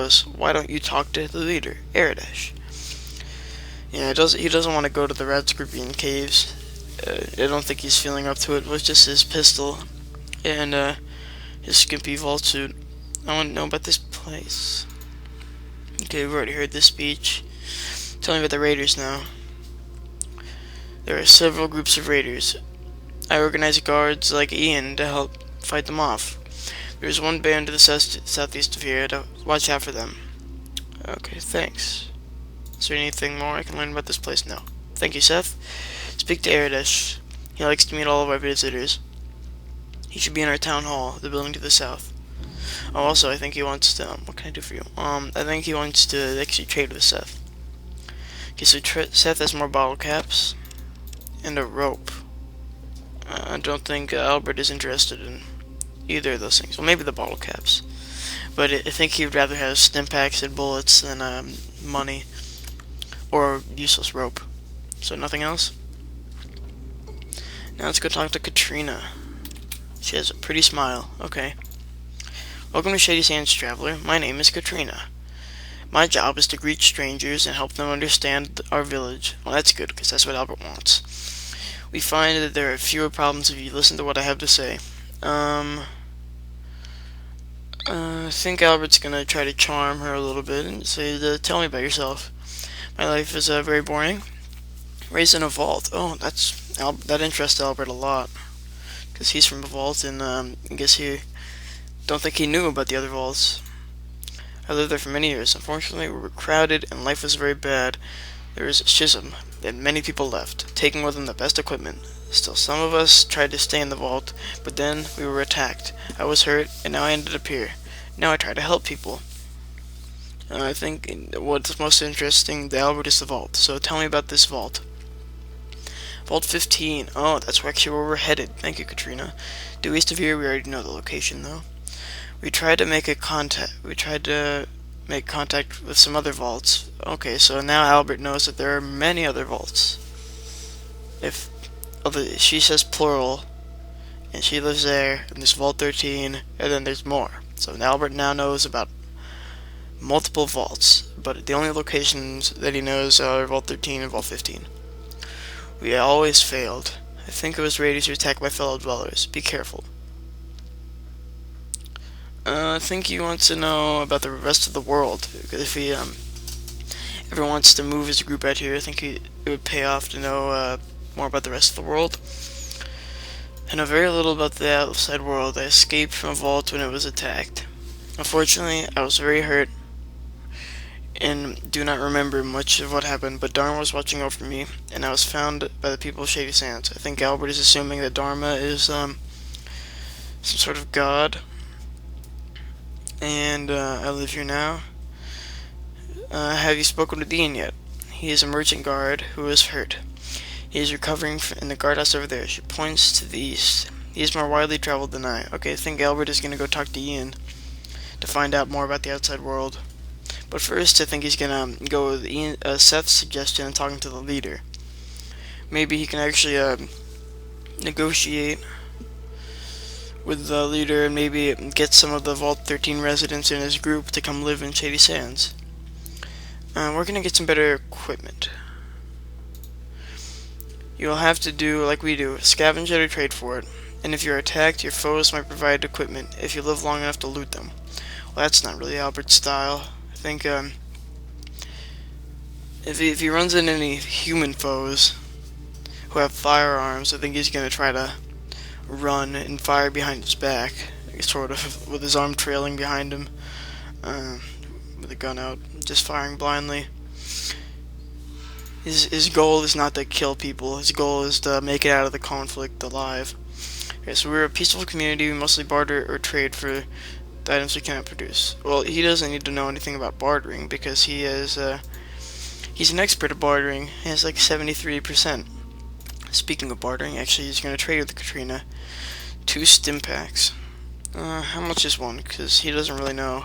goes, "Why don't you talk to the leader, Aradesh?" Yeah, he doesn't want to go to the Red Scorpion caves. I don't think he's feeling up to it with just his pistol and his skimpy vault suit. I want to know about this place. Okay, we've already heard this speech. Tell me about the raiders now. There are several groups of raiders. I organize guards like Ian to help fight them off. There's one band to the southeast of here to watch out for them. Okay, thanks. Is there anything more I can learn about this place? No. Thank you, Seth. Speak to Aradesh. He likes to meet all of our visitors. He should be in our town hall, the building to the south. Oh, also, I think he wants to, what can I do for you? I think he wants to actually trade with Seth. Okay, so Seth has more bottle caps and a rope. I don't think Albert is interested in either of those things. Well, maybe the bottle caps. But I think he'd rather have stim packs and bullets than money or useless rope. So nothing else? Now let's go talk to Katrina. She has a pretty smile. Okay. Welcome to Shady Sands, Traveler. My name is Katrina. My job is to greet strangers and help them understand our village. Well, that's good, because that's what Albert wants. We find that there are fewer problems if you listen to what I have to say. I think Albert's gonna try to charm her a little bit and say, tell me about yourself. My life is very boring. Raised in a vault. Oh, that interests Albert a lot. Because he's from a vault, and I guess don't think he knew about the other vaults. I lived there for many years. Unfortunately, we were crowded, and life was very bad. There was a schism, and many people left, taking with them the best equipment. Still, some of us tried to stay in the vault, but then we were attacked. I was hurt, and now I ended up here. Now I try to help people. I think what's most interesting to Albert is the vault. So tell me about this vault. Vault 15. Oh, that's actually where we're headed. Thank you, Katrina. Due east of here, we already know the location, though. We tried to make contact with some other vaults. Okay, so now Albert knows that there are many other vaults. She says plural, and she lives there, and there's Vault 13, and then there's more. So Albert now knows about multiple vaults, but the only locations that he knows are Vault 13 and Vault 15. We always failed. I think it was raiders who attacked my fellow dwellers. Be careful. I think he wants to know about the rest of the world, because if he ever wants to move his group out here, I think it would pay off to know more about the rest of the world. I know very little about the outside world. I escaped from a vault when it was attacked. Unfortunately, I was very hurt and do not remember much of what happened, but Dharma was watching over me, and I was found by the people of Shady Sands. I think Albert is assuming that Dharma is some sort of god, and I live here now. Have you spoken with Ian yet? He is a merchant guard who is hurt. He is recovering in the guardhouse over there. She points to the east. He is more widely traveled than I. Okay, I think Albert is going to go talk to Ian to find out more about the outside world. But first, I think he's going to go with Seth's suggestion and talking to the leader. Maybe he can actually negotiate with the leader and maybe get some of the Vault 13 residents in his group to come live in Shady Sands. We're going to get some better equipment. You'll have to do like we do, scavenge it or trade for it. And if you're attacked, your foes might provide equipment if you live long enough to loot them. Well, that's not really Albert's style. I think if he runs into any human foes who have firearms, I think he's going to try to run and fire behind his back, sort of with his arm trailing behind him, with a gun out, just firing blindly. His goal is not to kill people. His goal is to make it out of the conflict alive. Okay, so we're a peaceful community. We mostly barter or trade for the items we cannot produce. Well, he doesn't need to know anything about bartering because he's an expert at bartering. He has like 73%. Speaking of bartering, actually, he's going to trade with Katrina 2 stim packs. How much is one? Because he doesn't really know.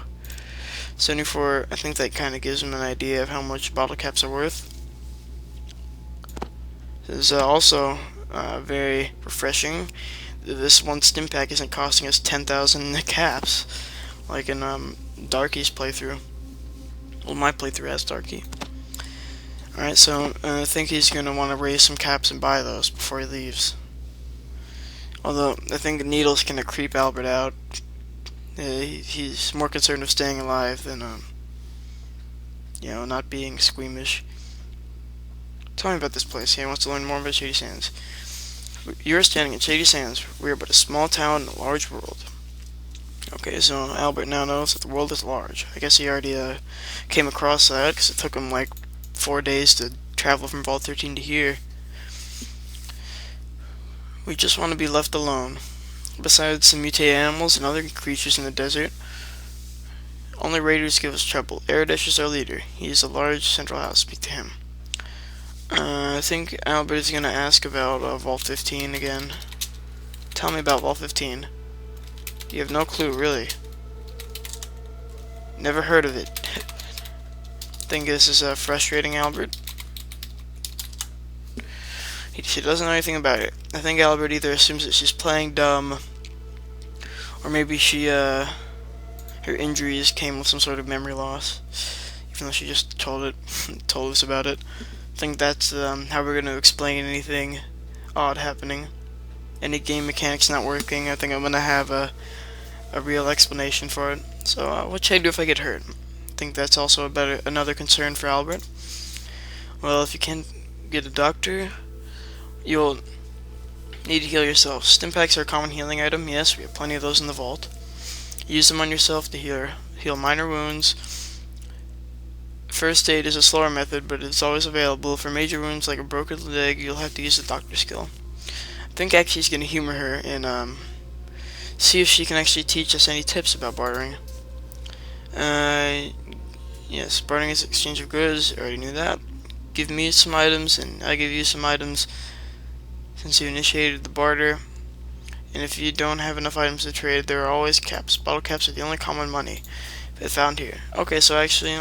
74. I think that kind of gives him an idea of how much bottle caps are worth. This is also very refreshing. This one stim pack isn't costing us 10,000 caps, like in Darky's playthrough. Well, my playthrough has Darky. Alright, so I think he's going to want to raise some caps and buy those before he leaves. Although, I think Needle's going to creep Albert out. He's more concerned with staying alive than, not being squeamish. Tell me about this place. He wants to learn more about Shady Sands. You are standing in Shady Sands. We are but a small town in a large world. Okay, so Albert now knows that the world is large. I guess he already came across that, because it took him like 4 days to travel from Vault 13 to here. We just want to be left alone. Besides some mutated animals and other creatures in the desert, only raiders give us trouble. Aradesh is our leader. He is a large central house. Speak to him. I think Albert is going to ask about Vault 15 again. Tell me about Vault 15. You have no clue, really. Never heard of it. Think this is frustrating, Albert? She doesn't know anything about it. I think Albert either assumes that she's playing dumb, or maybe her injuries came with some sort of memory loss, even though she just told us about it. I think that's how we're going to explain anything odd happening. Any game mechanics not working, I think I'm going to have a real explanation for it. So, what should I do if I get hurt? I think that's also another concern for Albert. Well, if you can't get a doctor, you'll need to heal yourself. Stimpaks are a common healing item. Yes, we have plenty of those in the vault. Use them on yourself to heal minor wounds. First aid is a slower method, but it's always available. For major wounds like a broken leg, you'll have to use the doctor skill. I think actually he's going to humor her and see if she can actually teach us any tips about bartering. Yes, bartering is exchange of goods. I already knew that. Give me some items, and I give you some items since you initiated the barter. And if you don't have enough items to trade, there are always caps. Bottle caps are the only common money found here. Okay, so actually,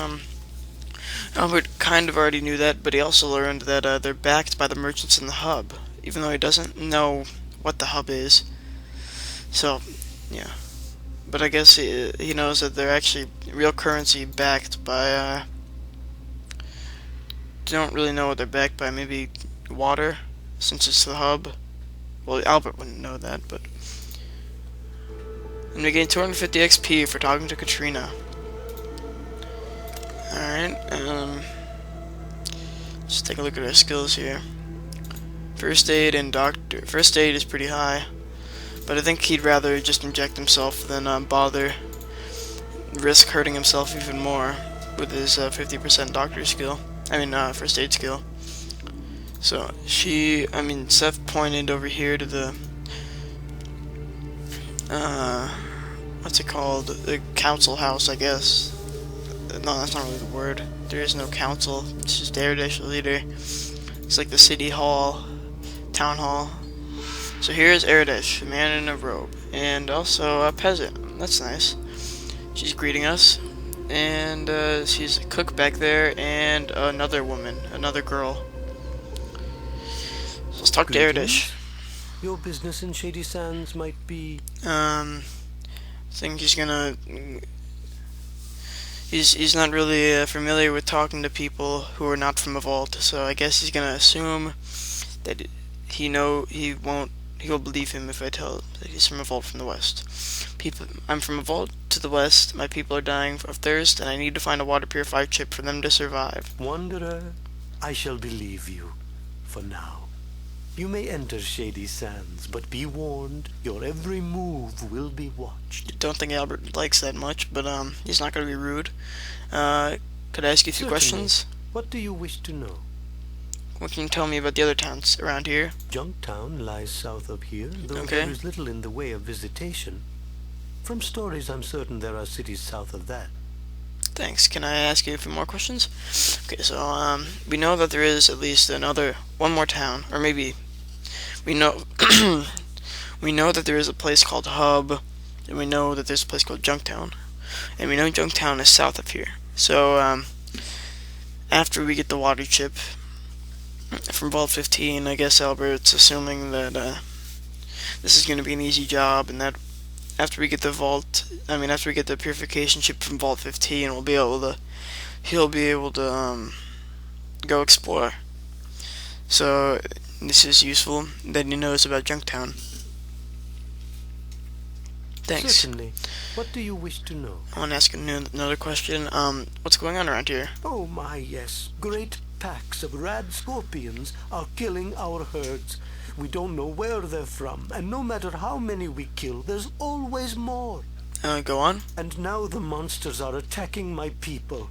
Albert kind of already knew that, but he also learned that they're backed by the merchants in the hub, even though he doesn't know what the hub is. So, yeah. But I guess he knows that they're actually real currency backed by, don't really know what they're backed by. Maybe water, since it's the hub. Well, Albert wouldn't know that, but... And we gain 250 XP for talking to Katrina. Alright, let's take a look at our skills here. First aid and doctor. First aid is pretty high, but I think he'd rather just inject himself than bother risk hurting himself even more with his 50% doctor skill. First aid skill. So Seth pointed over here to the what's it called? The council house, I guess. No, that's not really the word. There is no council. It's just Aradesh, the leader. It's like the city hall, town hall. So here's Aradesh, a man in a robe, and also a peasant. That's nice. She's greeting us, and she's a cook back there, and another woman, another girl. So let's talk to Aradesh. Your business in Shady Sands might be... I think he's gonna... He's not really familiar with talking to people who are not from a vault, so I guess he's gonna assume that he'll believe him if I tell him that he's from a vault from the west. I'm from a vault to the west. My people are dying of thirst, and I need to find a water purifier chip for them to survive. Wanderer, I shall believe you for now. You may enter Shady Sands, but be warned, your every move will be watched. Don't think Albert likes that much, but he's not going to be rude. Could I ask you a few questions? What do you wish to know? What can you tell me about the other towns around here? Junktown lies south of here, though Okay. there is little in the way of visitation. From stories, I'm certain there are cities south of that. Thanks. Can I ask you a few more questions? Okay, so we know that there is at least one more town, or maybe we know we know that there is a place called Hub, and we know that there's a place called Junktown, and we know Junktown is south of here. So after we get the water chip from Vault 15, I guess Albert's assuming that this is going to be an easy job, and that after we get the purification chip from Vault 15, we'll be able to he'll be able to go explore. So this is useful that he knows about Junktown. Thanks. Certainly. What do you wish to know? I want to ask another question. What's going on around here? Oh my, yes. Great packs of rad scorpions are killing our herds. We don't know where they're from, and no matter how many we kill, there's always more. Go on. And now the monsters are attacking my people.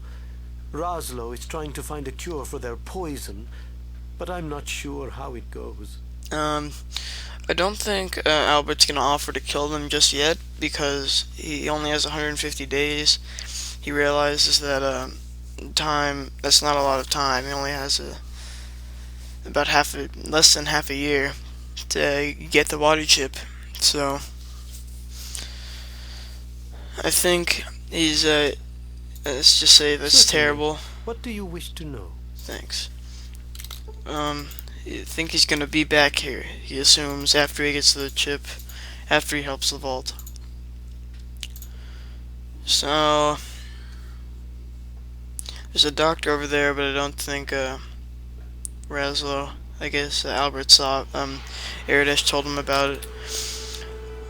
Roslo is trying to find a cure for their poison, but I'm not sure how it goes. I don't think Albert's gonna offer to kill them just yet because he only has 150 days. He realizes that that's not a lot of time. He only has about less than half a year to get the water chip. So I think he's let's just say that's Certainly. terrible. What do you wish to know? Thanks. I think he's gonna be back here. He assumes after he gets the chip, after he helps the vault. So there's a doctor over there, but I don't think Raslo. I guess Albert saw. Aradesh told him about it.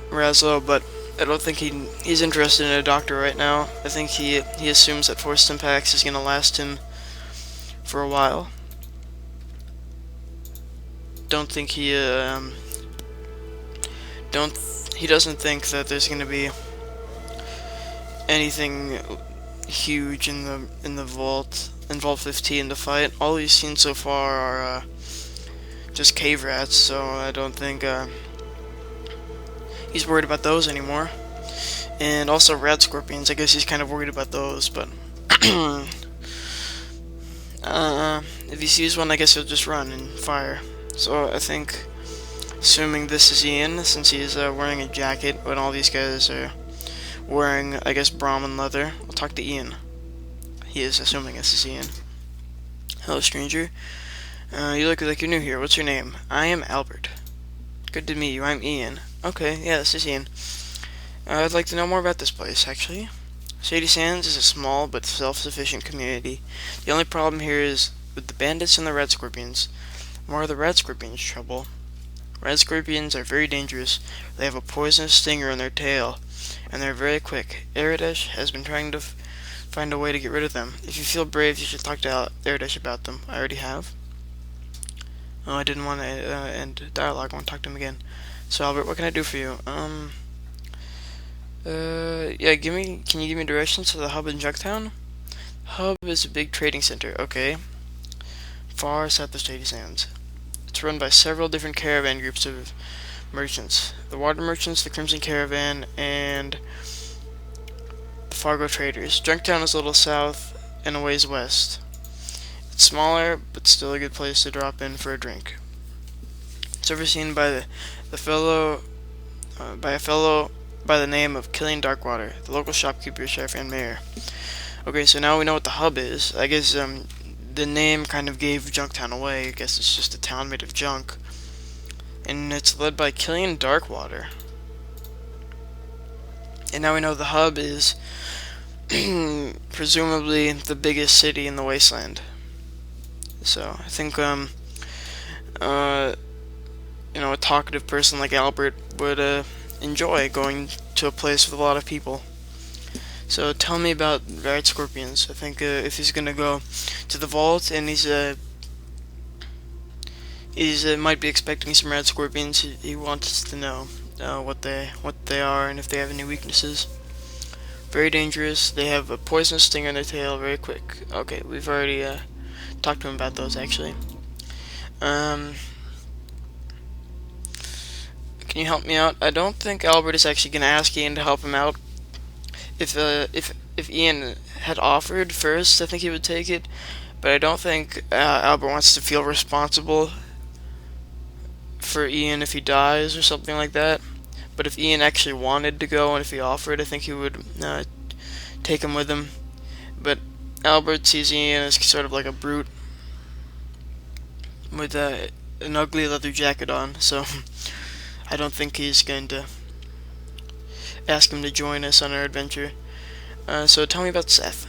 Raslo, but I don't think he's interested in a doctor right now. I think he assumes that Forced Impacts is gonna last him for a while. Don't think he doesn't think that there's gonna be anything huge in the vault in Vault 15 to fight. All he's seen so far are just cave rats, so I don't think he's worried about those anymore. And also rat scorpions, I guess he's kind of worried about those, but if he sees one, I guess he'll just run and fire. So I think, assuming this is Ian, since he's wearing a jacket when all these guys are wearing, I guess, Brahmin leather, I'll talk to Ian. He is assuming this is Ian. Hello, stranger. You look like you're new here. What's your name? I am Albert. Good to meet you. I'm Ian. Okay, yeah, this is Ian. I'd like to know more about this place, actually. Shady Sands is a small but self-sufficient community. The only problem here is with the bandits and the red scorpions. More of the red scorpions' trouble. Red scorpions are very dangerous. They have a poisonous stinger in their tail, and they're very quick. Aradesh has been trying to find a way to get rid of them. If you feel brave, you should talk to Aradesh about them. I already have. Oh, I didn't want to end dialogue. I want to talk to him again. So, Albert, what can I do for you? Yeah, can you give me directions to the hub in Junktown? Hub is a big trading center. Okay. Far south of Shady Sands. It's run by several different caravan groups of merchants. The Water Merchants, the Crimson Caravan, and the Fargo Traders. Junktown is a little south and a ways west. It's smaller, but still a good place to drop in for a drink. It's overseen by a fellow by the name of Killian Darkwater, the local shopkeeper, sheriff, and mayor. Okay, so now we know what the hub is. I guess the name kind of gave Junktown away. I guess it's just a town made of junk. And it's led by Killian Darkwater. And now we know the hub is presumably the biggest city in the wasteland. So I think a talkative person like Albert would enjoy going to a place with a lot of people. So tell me about red scorpions. I think if he's gonna go to the vault and he's might be expecting some red scorpions, he wants to know what they are and if they have any weaknesses. Very dangerous. They have a poisonous stinger in their tail. Very quick. Okay, we've already talked to him about those actually. Can you help me out? I don't think Albert is actually gonna ask Ian to help him out. If Ian had offered first, I think he would take it. But I don't think Albert wants to feel responsible for Ian if he dies or something like that. But if Ian actually wanted to go and if he offered, I think he would take him with him. But Albert sees Ian as sort of like a brute with an ugly leather jacket on, so I don't think he's going to ask him to join us on our adventure. So tell me about Seth.